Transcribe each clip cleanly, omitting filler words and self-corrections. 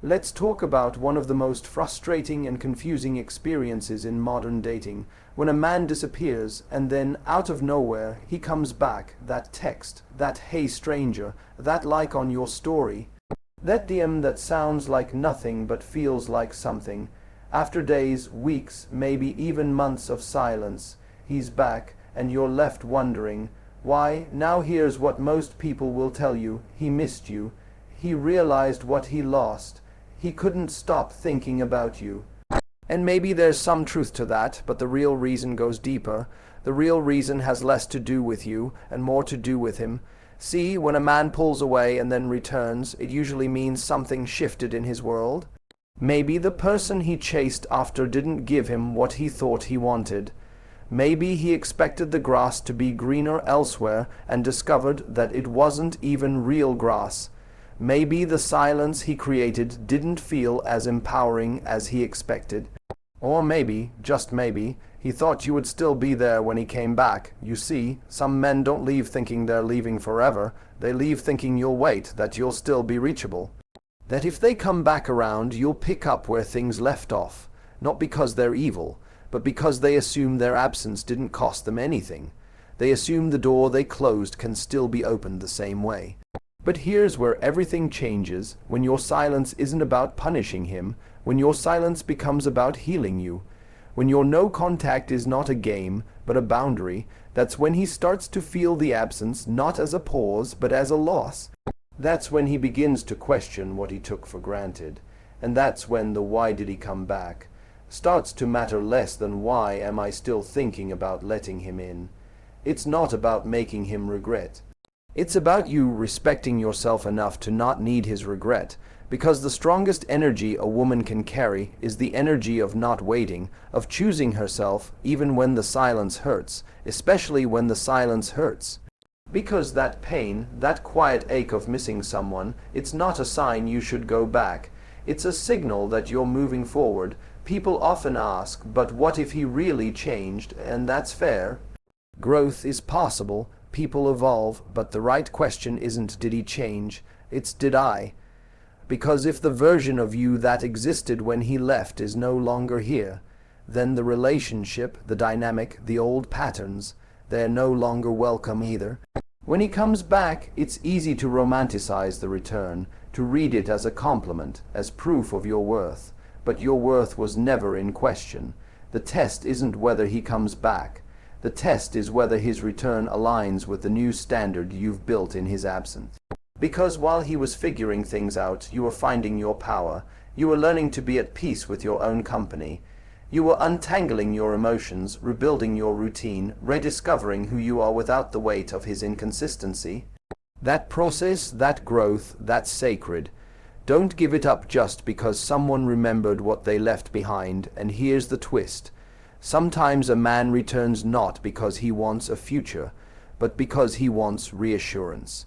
Let's talk about one of the most frustrating and confusing experiences in modern dating, when a man disappears and then, out of nowhere, he comes back. That text, that "hey stranger," that like on your story, that DM that sounds like nothing but feels like something. After days, weeks, maybe even months of silence, he's back, and you're left wondering, why? Now here's what most people will tell you: he missed you. He realized what he lost. He couldn't stop thinking about you. And maybe there's some truth to that, but the real reason goes deeper. The real reason has less to do with you and more to do with him. See, when a man pulls away and then returns, it usually means something shifted in his world. Maybe the person he chased after didn't give him what he thought he wanted. Maybe he expected the grass to be greener elsewhere and discovered that it wasn't even real grass. Maybe the silence he created didn't feel as empowering as he expected. Or maybe, just maybe, he thought you would still be there when he came back. You see, some men don't leave thinking they're leaving forever. They leave thinking you'll wait, that you'll still be reachable. That if they come back around, you'll pick up where things left off. Not because they're evil, but because they assume their absence didn't cost them anything. They assume the door they closed can still be opened the same way. But here's where everything changes, when your silence isn't about punishing him, when your silence becomes about healing you. When your no contact is not a game, but a boundary, that's when he starts to feel the absence not as a pause, but as a loss. That's when he begins to question what he took for granted. And that's when the "why did he come back" starts to matter less than "why am I still thinking about letting him in." It's not about making him regret. It's about you respecting yourself enough to not need his regret, because the strongest energy a woman can carry is the energy of not waiting, of choosing herself even when the silence hurts, especially when the silence hurts. Because that pain, that quiet ache of missing someone, it's not a sign you should go back. It's a signal that you're moving forward. People often ask, but what if he really changed? And that's fair. Growth is possible. People evolve, but the right question isn't "did he change?" It's "did I?" Because if the version of you that existed when he left is no longer here, then the relationship, the dynamic, the old patterns, they're no longer welcome either. When he comes back, it's easy to romanticize the return, to read it as a compliment, as proof of your worth. But your worth was never in question. The test isn't whether he comes back. The test is whether his return aligns with the new standard you've built in his absence. Because while he was figuring things out, you were finding your power. You were learning to be at peace with your own company. You were untangling your emotions, rebuilding your routine, rediscovering who you are without the weight of his inconsistency. That process, that growth, that's sacred. Don't give it up just because someone remembered what they left behind. And here's the twist. Sometimes a man returns not because he wants a future, but because he wants reassurance.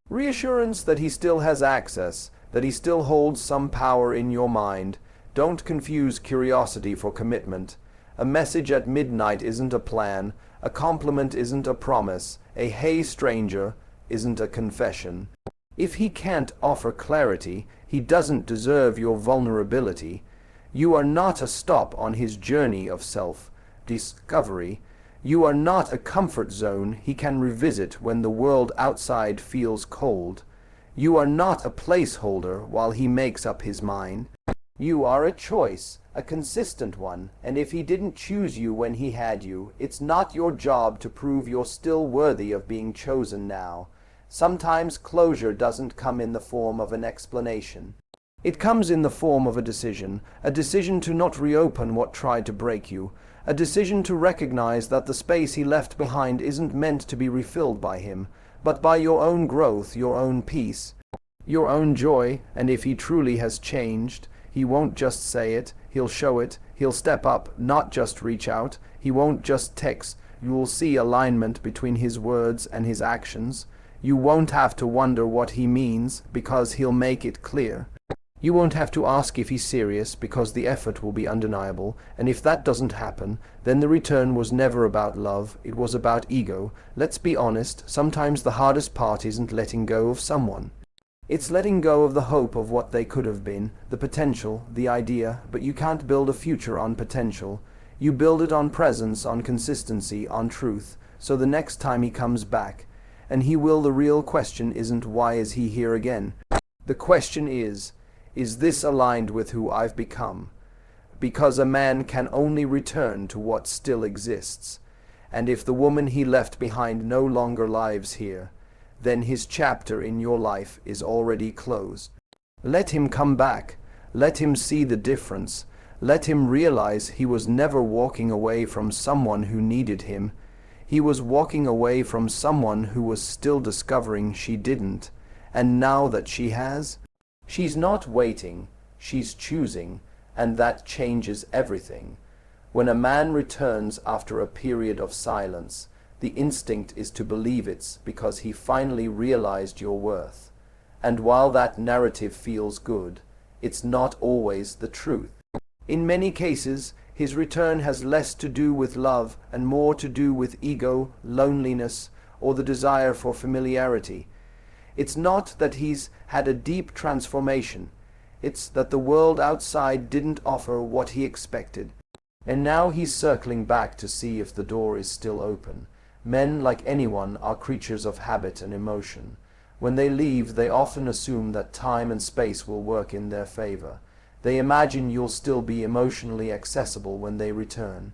Reassurance that he still has access, that he still holds some power in your mind. Don't confuse curiosity for commitment. A message at midnight isn't a plan. A compliment isn't a promise. A "hey stranger" isn't a confession. If he can't offer clarity, he doesn't deserve your vulnerability. You are not a stop on his journey of self-discovery. You are not a comfort zone he can revisit when the world outside feels cold. You are not a placeholder while he makes up his mind. You are a choice, a consistent one, and if he didn't choose you when he had you, it's not your job to prove you're still worthy of being chosen now. Sometimes closure doesn't come in the form of an explanation. It comes in the form of a decision to not reopen what tried to break you, a decision to recognize that the space he left behind isn't meant to be refilled by him, but by your own growth, your own peace, your own joy. And if he truly has changed, he won't just say it, he'll show it, he'll step up, not just reach out, he won't just text. You will see alignment between his words and his actions. You won't have to wonder what he means, because he'll make it clear. You won't have to ask if he's serious, because the effort will be undeniable, and if that doesn't happen, then the return was never about love, it was about ego. Let's be honest, sometimes the hardest part isn't letting go of someone. It's letting go of the hope of what they could have been, the potential, the idea, but you can't build a future on potential. You build it on presence, on consistency, on truth, so the next time he comes back, and he will, the real question isn't why is he here again? The question is this aligned with who I've become? Because a man can only return to what still exists. And if the woman he left behind no longer lives here, then his chapter in your life is already closed. Let him come back. Let him see the difference. Let him realize he was never walking away from someone who needed him. He was walking away from someone who was still discovering she didn't. And now that she has, she's not waiting, she's choosing, and that changes everything. When a man returns after a period of silence, the instinct is to believe it's because he finally realized your worth. And while that narrative feels good, it's not always the truth. In many cases, his return has less to do with love and more to do with ego, loneliness, or the desire for familiarity. It's not that he's had a deep transformation. It's that the world outside didn't offer what he expected. And now he's circling back to see if the door is still open. Men, like anyone, are creatures of habit and emotion. When they leave, they often assume that time and space will work in their favor. They imagine you'll still be emotionally accessible when they return.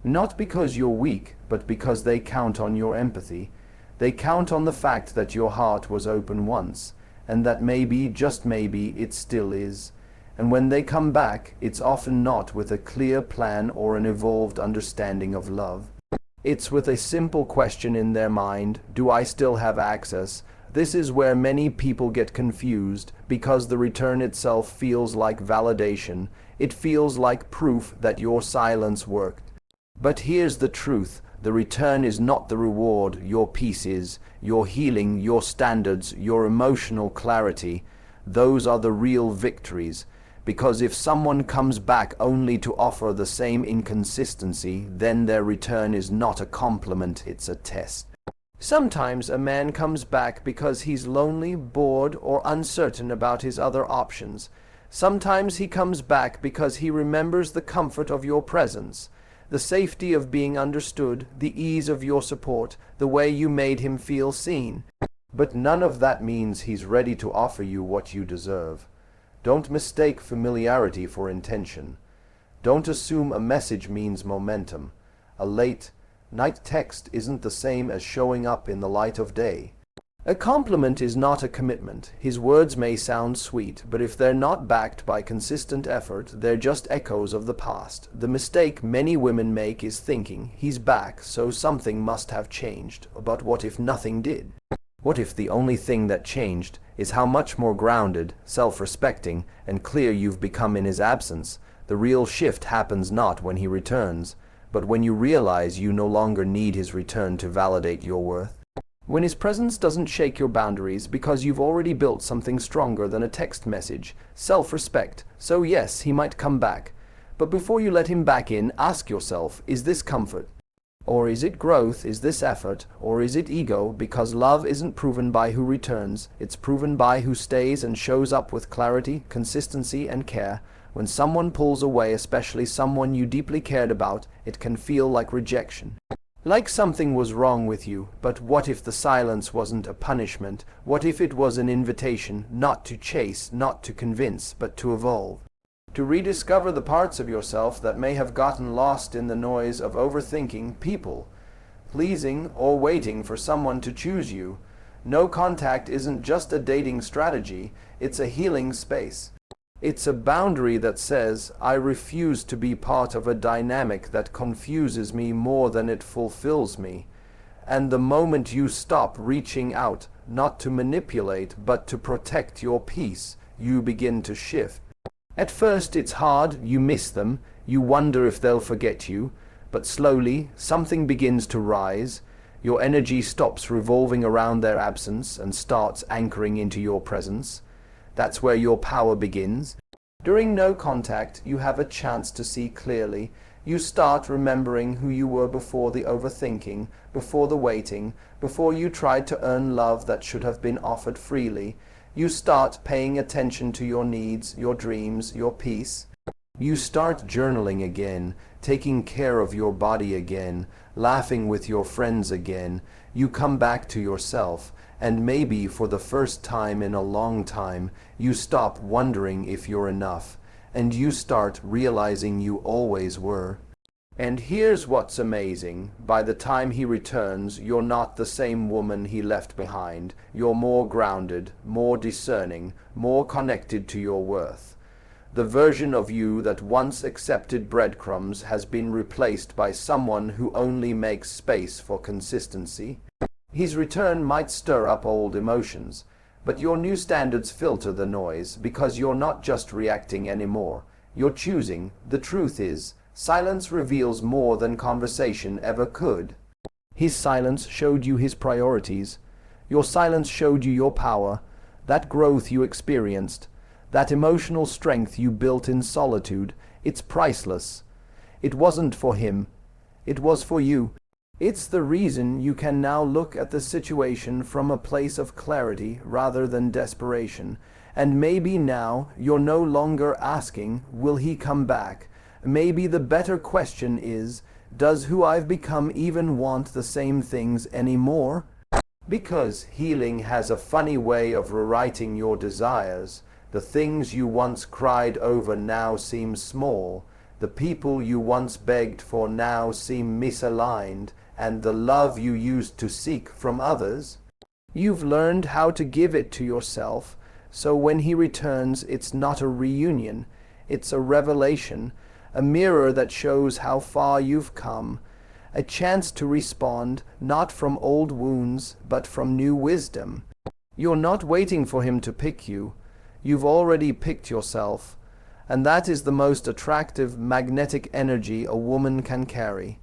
Not because you're weak, but because they count on your empathy. They count on the fact that your heart was open once, and that maybe, just maybe, it still is. And when they come back, it's often not with a clear plan or an evolved understanding of love. It's with a simple question in their mind, do I still have access? This is where many people get confused, because the return itself feels like validation. It feels like proof that your silence worked. But here's the truth. The return is not the reward. Your peace is, your healing, your standards, your emotional clarity. Those are the real victories. Because if someone comes back only to offer the same inconsistency, then their return is not a compliment, it's a test. Sometimes a man comes back because he's lonely, bored, or uncertain about his other options. Sometimes he comes back because he remembers the comfort of your presence, the safety of being understood, the ease of your support, the way you made him feel seen. But none of that means he's ready to offer you what you deserve. Don't mistake familiarity for intention. Don't assume a message means momentum. A late night text isn't the same as showing up in the light of day. A compliment is not a commitment. His words may sound sweet, but if they're not backed by consistent effort, they're just echoes of the past. The mistake many women make is thinking, he's back, so something must have changed. But what if nothing did? What if the only thing that changed is how much more grounded, self-respecting, and clear you've become in his absence? The real shift happens not when he returns, but when you realize you no longer need his return to validate your worth. When his presence doesn't shake your boundaries because you've already built something stronger than a text message, self-respect. So yes, he might come back. But before you let him back in, ask yourself, is this comfort? Or is it growth? Is this effort? Or is it ego? Because love isn't proven by who returns. It's proven by who stays and shows up with clarity, consistency, and care. When someone pulls away, especially someone you deeply cared about, it can feel like rejection. Like something was wrong with you. But what if the silence wasn't a punishment? What if it was an invitation, not to chase, not to convince, but to evolve? To rediscover the parts of yourself that may have gotten lost in the noise of overthinking, people, pleasing, or waiting for someone to choose you. No contact isn't just a dating strategy, it's a healing space. It's a boundary that says, I refuse to be part of a dynamic that confuses me more than it fulfills me. And the moment you stop reaching out, not to manipulate, but to protect your peace, you begin to shift. At first it's hard, you miss them, you wonder if they'll forget you, but slowly something begins to rise. Your energy stops revolving around their absence and starts anchoring into your presence. That's where your power begins. During no contact, you have a chance to see clearly. You start remembering who you were before the overthinking, before the waiting, before you tried to earn love that should have been offered freely. You start paying attention to your needs, your dreams, your peace. You start journaling again, taking care of your body again, laughing with your friends again. You come back to yourself, and maybe for the first time in a long time, you stop wondering if you're enough, and you start realizing you always were. And here's what's amazing. By the time he returns, you're not the same woman he left behind. You're more grounded, more discerning, more connected to your worth. The version of you that once accepted breadcrumbs has been replaced by someone who only makes space for consistency. His return might stir up old emotions, but your new standards filter the noise because you're not just reacting anymore. You're choosing. The truth is, silence reveals more than conversation ever could. His silence showed you his priorities. Your silence showed you your power, that growth you experienced, that emotional strength you built in solitude. It's priceless. It wasn't for him. It was for you. It's the reason you can now look at the situation from a place of clarity rather than desperation. And maybe now you're no longer asking, will he come back? Maybe the better question is, does who I've become even want the same things anymore? Because healing has a funny way of rewriting your desires. The things you once cried over now seem small. The people you once begged for now seem misaligned. And the love you used to seek from others, you've learned how to give it to yourself. So when he returns, it's not a reunion. It's a revelation, a mirror that shows how far you've come, a chance to respond, not from old wounds, but from new wisdom. You're not waiting for him to pick you. You've already picked yourself. And that is the most attractive, magnetic energy a woman can carry.